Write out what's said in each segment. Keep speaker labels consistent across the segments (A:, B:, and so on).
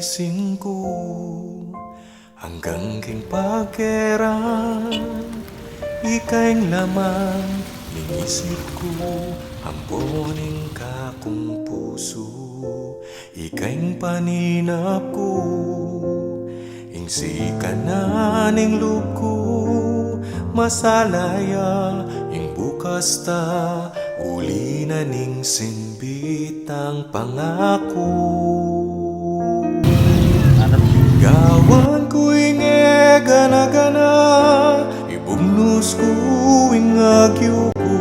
A: gising ko hanggang king pagkeran, ikaing laman ning isip ko, amponing kakong puso, ikaing paninap ko, ingsi ka na ning loob ko, masalaya ing bukas ta, uli na ning simbit ang pangako. Gawan ko inge gana-gana, ibugnos ko ing agyo ko,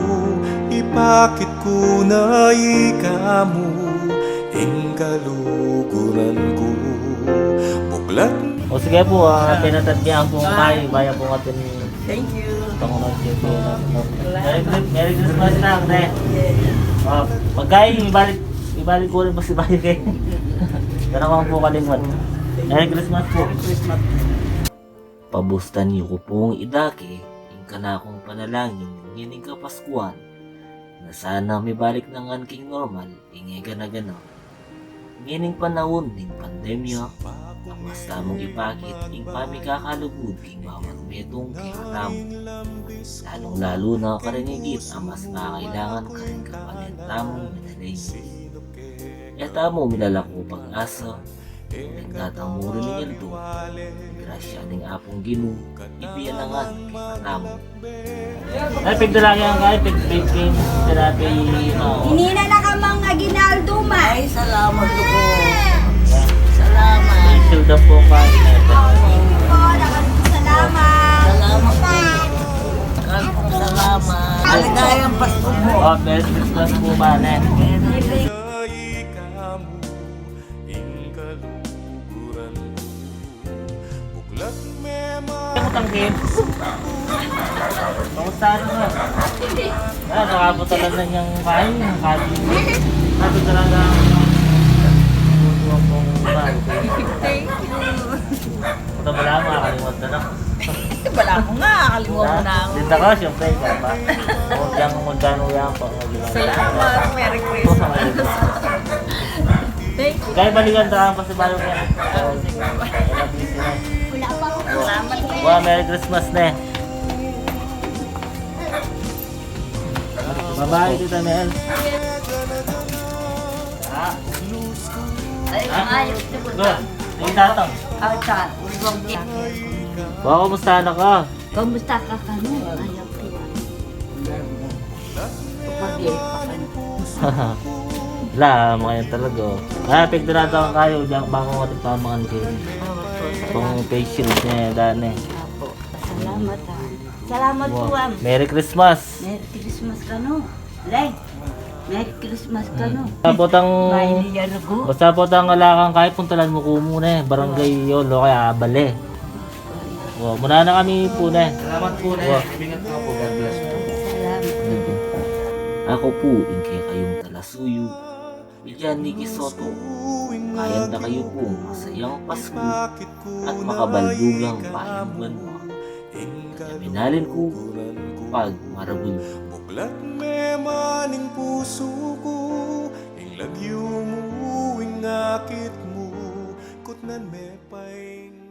A: ipakit ko na ikamu ing kaluguran ko. Buklat
B: O sige po, pinatadyahan po kayo, bayan po natin.
C: Thank you.
B: Pangunod siya po. Merry Christmas na, ne? Pagkain, ibalik ko rin pa si Bayo kayo. Ganun po kalimot. Merry Christmas po. Pabustan niyo ko pong idake, yung kanakong panalangin, ngining kapaskuhan, na sana may balik ng anking normal, ingega na gano'n. Ngining panahon ng pandemya, ang mas tamong ipakit, ing pamikakalugod, king bawat metong kikatamo. Lalong lalo na karinigit, ang mas nakakailangan ka rin kapalit tamong minalay. E tamo milalako pag-asa, nagtatang mo rin ng yaldo, grasya ng apong ginu, ibiyanangan kikatamo. Ay, pigdalaki ang kaya, pigdalaki,
D: Hinina na ka mga ginaldo ma.
C: Ay, salamat po. Salamat.
B: Silda po kayo na ito.
D: Salamat.
C: Salamat po. Salamat. Maligayang Pasko po.
B: Oh, Merry Christmas po ba, ne? Tangkip. Kamusta na? Nakaputalan na niyang kain. Sabi talaga tutuwang pong bago. Punta ba lang, makakalimot na lang.
C: Wala ko nga. Kalimutan mo na ako.
B: Dito ka, siyempre ka pa. Huwag yan kung magkano yan pa.
C: Salamat. Merry Christmas. Thank you.
B: Kaya balikan tayo pa si Bayo ka.
D: Wala pa ako.
C: Salamat po.
B: Wow, Merry Christmas na eh. Bye-bye, Tita Mel.
C: Ay, ayos.
B: Good. Yung tatang.
C: Chan.
B: Wow, kumusta na ka?
D: Kamusta ka kano? Ayaw ko.
C: Pagpagay pa ka.
B: Wala, mga yan talaga. Pagdurado ka kayo, diyan bako matagpamangan kayo. Pang face shield niya, daan eh.
D: Salamat ha. Salamat po
B: Wow.
D: am.
B: Merry Christmas!
D: Merry Christmas ka no. Lay. Merry Christmas ka no.
B: Basta po tang alakang kahit puntalan mo ko muna eh. Barangay Yolo kaya Abale. Wow, muna na kami po na eh.
A: Salamat po na. Ingat nga po. God bless po.
D: Salamat.
B: Ako po, ingkay kayong talasuyo. Bigyan ni Kisoto. Kaya na kayo po masayang Pasko at makabaldugang bayang banwa. Minalin ko pag marabul.
A: Buklat me maning puso ko, ing lagyo mo, ing akit mo, kutnan me paing